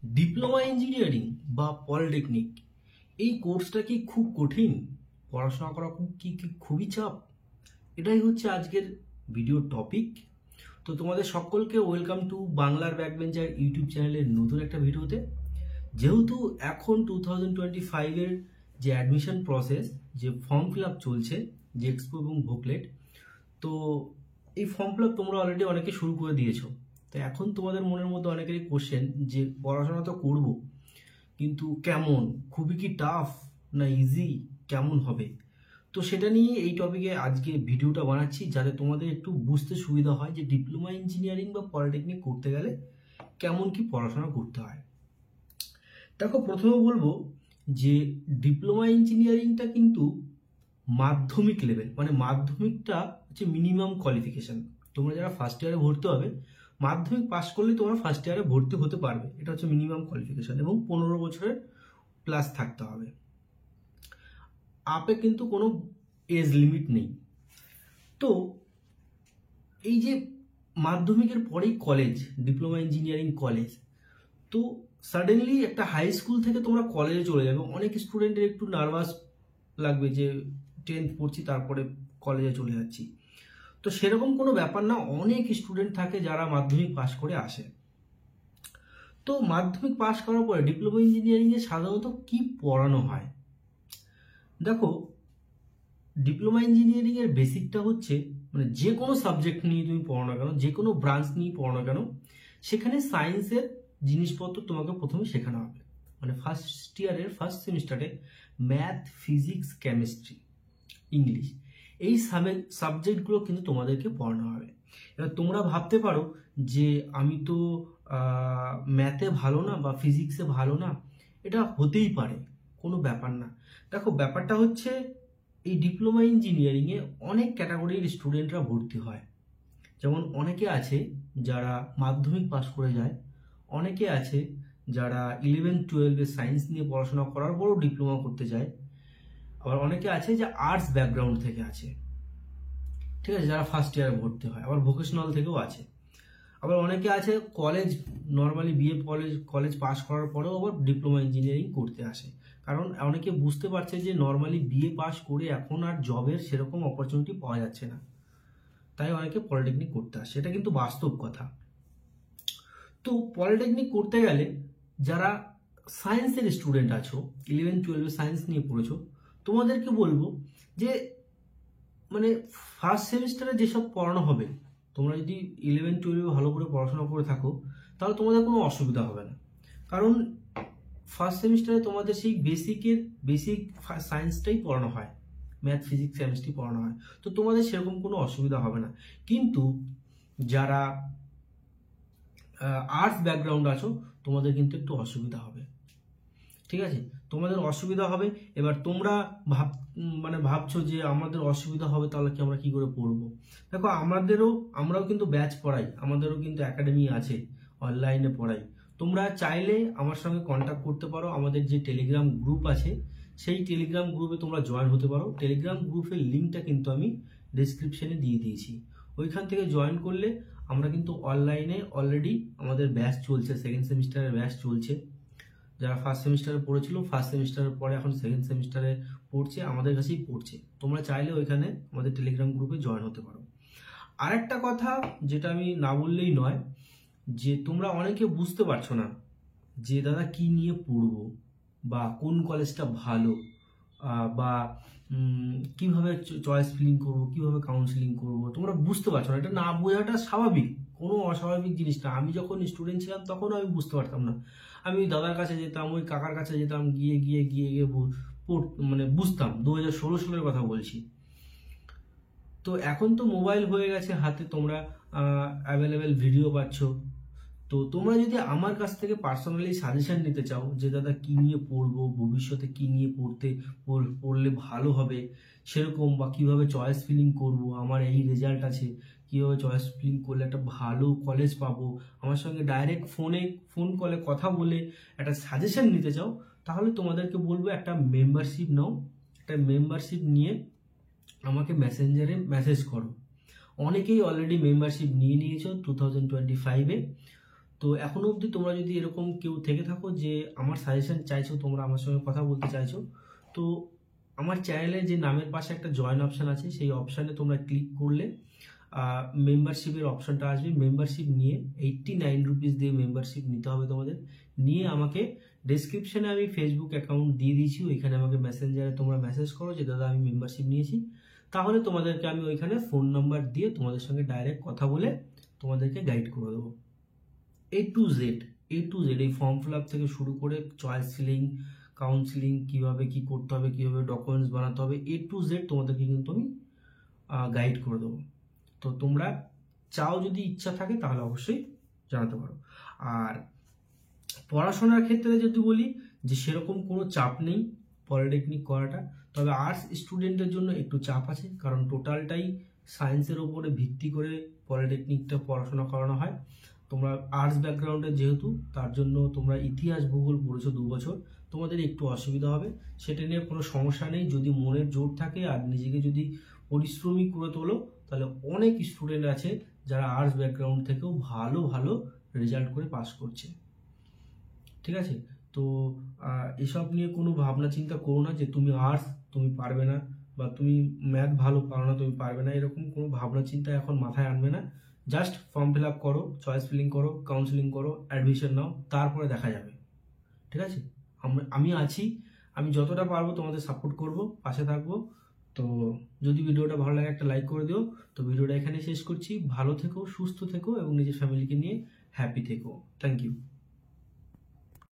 Diploma engineering বা polytechnic এই কোর্সটা কি খুব কঠিন? পড়াশোনা করা খুবই চাপ? এটাই হচ্ছে আজকের ভিডিও টপিক। তো তোমাদের সকলকে ওয়েলকাম টু বাংলার ব্যাকবেঞ্চার ইউটিউব চ্যানেলের নতুন একটা ভিডিওতে। যেহেতু এখন 2025-এর যে অ্যাডমিশন প্রসেস, যে ফর্ম ফিল আপ চলছে, যে এক্সপো এবং ভোকলেট, তো এই ফর্ম ফিল আপ তোমরা অলরেডি অনেকে শুরু করে দিয়েছো। তো এখন তোমাদের মনের মধ্যে অনেকেরই কোশ্চেন যে পড়াশোনা তো করবো, কিন্তু কেমন, খুবই কি টাফ না ইজি, কেমন হবে? তো সেটা নিয়ে এই টপিকে আজকে ভিডিওটা বানাচ্ছি, যাতে তোমাদের একটু বুঝতে সুবিধা হয় যে ডিপ্লোমা ইঞ্জিনিয়ারিং বা পলিটেকনিক করতে গেলে কেমন কি পড়াশোনা করতে হয়। দেখো, প্রথমে বলবো যে ডিপ্লোমা ইঞ্জিনিয়ারিংটা কিন্তু মাধ্যমিক লেভেল, মানে মাধ্যমিকটা হচ্ছে মিনিমাম কোয়ালিফিকেশন। তোমরা যারা ফার্স্ট ইয়ারে ভর্তি হবে, মাধ্যমিক পাস করলে তোমরা ফার্স্ট ইয়ারে ভর্তি হতে পারবে। এটা হচ্ছে মিনিমাম কোয়ালিফিকেশন এবং 15 বছরের প্লাস থাকতে হবে। আপে কিন্তু কোনো এজ লিমিট নেই। তো এই যে মাধ্যমিকের পরেই কলেজ, ডিপ্লোমা ইঞ্জিনিয়ারিং কলেজ, তো সাডেনলি একটা হাই স্কুল থেকে তোমরা কলেজে চলে যাবে। অনেক স্টুডেন্টের একটু নার্ভাস লাগবে যে 10th পড়ছি তারপরে কলেজে চলে যাচ্ছি। তো সেরকম কোনো ব্যাপার না, অনেক স্টুডেন্ট থাকে যারা মাধ্যমিক পাস করে আসে। তো মাধ্যমিক পাস করার পরে ডিপ্লোমা ইঞ্জিনিয়ারিংয়ে সাধারণত কি পড়ানো হয়? দেখো, ডিপ্লোমা ইঞ্জিনিয়ারিংয়ের বেসিকটা হচ্ছে, মানে যে কোনো সাবজেক্ট নিয়ে তুমি পড়ো না কেন, যে কোনো ব্রাঞ্চ নিয়ে পড়ো না কেন, সেখানে সায়েন্সের জিনিসপত্র তোমাকে প্রথমে শেখানো হবে। মানে ফার্স্ট ইয়ারের ফার্স্ট সেমিস্টারে ম্যাথ, ফিজিক্স, কেমিস্ট্রি, ইংলিশ, এই সাবজেক্টগুলো কিন্তু তোমাদেরকে পড়ানো হবে। এবার তোমরা ভাবতে পারো যে আমি তো ম্যাথে ভালো না বা ফিজিক্সে ভালো না। এটা হতেই পারে, কোনো ব্যাপার না। দেখো, ব্যাপারটা হচ্ছে এই ডিপ্লোমা ইঞ্জিনিয়ারিংয়ে অনেক ক্যাটাগরির স্টুডেন্টরা ভর্তি হয়। যেমন অনেকে আছে যারা মাধ্যমিক পাস করে যায়, অনেকে আছে যারা 11-12 সায়েন্স নিয়ে পড়াশোনা করার পরও ডিপ্লোমা করতে যায়, আবার অনেকে আছে যে আর্টস ব্যাকগ্রাউন্ড থেকে আছে, ঠিক আছে, যারা ফার্স্ট ইয়ারে ভর্তি হয়, আবার ভোকেশনাল থেকেও আছে। আবার অনেকে আছে college, normally BA college pass করার পরেও আবার ডিপ্লোমা ইঞ্জিনিয়ারিং করতে আসে। কারণ অনেকে বুঝতে পারছে যে নর্মালি বিএ পাস করে এখন আর জবের সেরকম অপরচুনিটি পাওয়া যাচ্ছে না, তাই অনেকে পলিটেকনিক করতে আসে। এটা কিন্তু বাস্তব কথা। তো পলিটেকনিক করতে গেলে যারা সায়েন্সের স্টুডেন্ট আছো, 11-12 সায়েন্স নিয়ে পড়েছো, তোমাদেরকে বলবো যে মানে ফার্স্ট সেমিস্টারে যেসব পড়ানো হবে, তোমরা যদি 11-12 ভালো করে পড়াশোনা করে থাকো, তাহলে তোমাদের কোনো অসুবিধা হবে না। কারণ ফার্স্ট সেমিস্টারে তোমাদের সেই বেসিক সায়েন্সটাই পড়ানো হয়, ম্যাথ, ফিজিক্স, কেমিস্ট্রি পড়ানো হয়। তো তোমাদের সেরকম কোনো অসুবিধা হবে না। কিন্তু যারা আর্টস ব্যাকগ্রাউন্ড আছো, তোমাদের কিন্তু একটু অসুবিধা হবে, ঠিক আছে, তোমাদের অসুবিধা হবে। এবার তোমরা ভাবছো যে আমাদের অসুবিধা হবে, তাহলে কি আমরা কি করে পড়বো? দেখো, আমরাও কিন্তু ব্যাচ পড়াই, আমাদেরও কিন্তু একাডেমি আছে, অনলাইনে পড়াই। তোমরা চাইলে আমার সঙ্গে কন্ট্যাক্ট করতে পারো। আমাদের যে টেলিগ্রাম গ্রুপ আছে, সেই টেলিগ্রাম গ্রুপে তোমরা জয়েন হতে পারো। টেলিগ্রাম গ্রুপের লিঙ্কটা কিন্তু আমি ডিসক্রিপশনে দিয়ে দিয়েছি। ওইখান থেকে জয়েন করলে আমরা কিন্তু অনলাইনে অলরেডি আমাদের ব্যাচ চলছে, সেকেন্ড সেমিস্টারের ব্যাচ চলছে। যারা ফার্স্ট সেমিস্টারে পড়েছিল, ফার্স্ট সেমিস্টারের পরে এখন সেকেন্ড সেমিস্টারে পড়ছে, আমাদের কাছেই পড়ছে। তোমরা চাইলে ওইখানে আমাদের টেলিগ্রাম গ্রুপে জয়েন হতে পারো। আরেকটা কথা যেটা আমি না বললেই নয়, যে তোমরা অনেকে বুঝতে পারছো না যে দাদা কি নিয়ে পড়বো, বা কোন কলেজটা ভালো, বা কিভাবে চয়েস ফিলিং করবো, কিভাবে কাউন্সিলিং করবো, তোমরা বুঝতে পারছো না। এটা না বোঝাটা স্বাভাবিক, কোনো অস্বাভাবিক জিনিস না। আমি যখন স্টুডেন্ট ছিলাম তখনও আমি বুঝতে পারতাম না। আমি দাদার কাছে যেতাম, ওই কাকার কাছে যেতাম, গিয়ে গিয়ে গিয়ে গিয়ে মানে বুঝতাম। 2016 সালের কথা বলছি। তো এখন তো মোবাইল হয়ে গেছে হাতে, তোমরা অ্যাভেলেবেল ভিডিও পাচ্ছ। তো তোমরা যদি আমার কাছ থেকে পার্সোনালি সাজেশন নিতে চাও যে দাদা কি নিয়ে পড়বো, ভবিষ্যতে কি নিয়ে পড়লে ভালো হবে সেরকম, বা কিভাবে চয়েস ফিলিং করব, আমার এই রেজাল্ট আছে, কিভাবে চয়েস ফিলিং করলে একটা ভালো কলেজ পাবো, আমার সঙ্গে ডাইরেক্ট ফোন কলে কথা বলে একটা সাজেশন নিতে চাও, তাহলে তোমাদেরকে বলবো একটা মেম্বারশিপ নাও। একটা মেম্বারশিপ নিয়ে আমাকে মেসেঞ্জারে মেসেজ করো। অনেকেই অলরেডি মেম্বারশিপ নিয়ে নিয়েছো 2025-এ। তো এখনো অবধি তোমরা যদি এরকম কেউ থেকে থাকো যে আমার সাজেশন চাইছো, তোমরা আমার সঙ্গে কথা বলতে চাইছো, তো আমার চ্যানেলে যে নামের পাশে একটা জয়েন অপশান আছে, সেই অপশানে তোমরা ক্লিক করলে মেম্বারশিপের অপশানটা আসবে। মেম্বারশিপ নিয়ে 89 রুপিস দিয়ে মেম্বারশিপ নিতে হবে তোমাদের। নিয়ে আমাকে ডেসক্রিপশনে আমি ফেসবুক অ্যাকাউন্ট দিয়ে দিয়েছি, ওইখানে আমাকে মেসেঞ্জারে তোমরা মেসেজ করো যে দাদা আমি মেম্বারশিপ নিয়েছি। তাহলে তোমাদেরকে আমি ওইখানে ফোন নাম্বার দিয়ে তোমাদের সঙ্গে ডাইরেক্ট কথা বলে তোমাদেরকে গাইড করে দেবো। এ টু জেড এই ফর্ম ফিল আপ থেকে শুরু করে চয়েস ফিলিং, কাউন্সিলিং, কীভাবে কী করতে হবে, কীভাবে ডকুমেন্টস বানাতে হবে, এ টু জেড তোমাদেরকে কিন্তু আমি গাইড করে দেবো। তো তোমরা চাও, যদি ইচ্ছা থাকে তাহলে অবশ্যই জানাতে পারো। আর পড়াশোনার ক্ষেত্রে যদি বলি যে সেরকম কোনো চাপ নেই পলিটেকনিক করাটা, তবে আর্টস স্টুডেন্টের জন্য একটু চাপ আছে, কারণ টোটালটাই সায়েন্সের ওপরে ভিত্তি করে পলিটেকনিকটা পড়াশোনা করানো হয়। তোমরা আর্টস ব্যাকগ্রাউন্ডে যেহেতু, তার জন্য তোমরা ইতিহাস ভূগোল পড়েছো 2 বছর, তোমাদের একটু অসুবিধা হবে, সেটা নিয়ে কোনো সমস্যা নেই। যদি মনের জোর থাকে আর নিজেকে যদি পরিশ্রমী করে তোলো, তাহলে অনেক স্টুডেন্ট আছে যারা আর্টস ব্যাকগ্রাউন্ড থেকেও ভালো ভালো রেজাল্ট করে পাস করছে। ঠিক আছে, তো এসব নিয়ে কোনো ভাবনা চিন্তা করো না যে তুমি আর্টস তুমি পারবে না, বা তুমি ম্যাথ ভালো পারো না তুমি পারবে না, এরকম কোনো ভাবনা চিন্তা এখন মাথায় আনবে না। জাস্ট ফর্ম ফিল আপ করো, চয়েস ফিলিং করো, কাউন্সিলিং করো, অ্যাডমিশন নাও, তারপরে দেখা যাবে। ঠিক আছে, আমি আছি, আমি যতটা পারবো তোমাদের সাপোর্ট করব, পাশে থাকবো। তো যদি ভিডিওটা ভালো লাগে একটা লাইক করে দিও। তো ভিডিওটা এখানে শেষ করছি। ভালো থেকো, সুস্থ থেকো এবং নিজের ফ্যামিলিকে নিয়ে হ্যাপি থেকো। Thank you.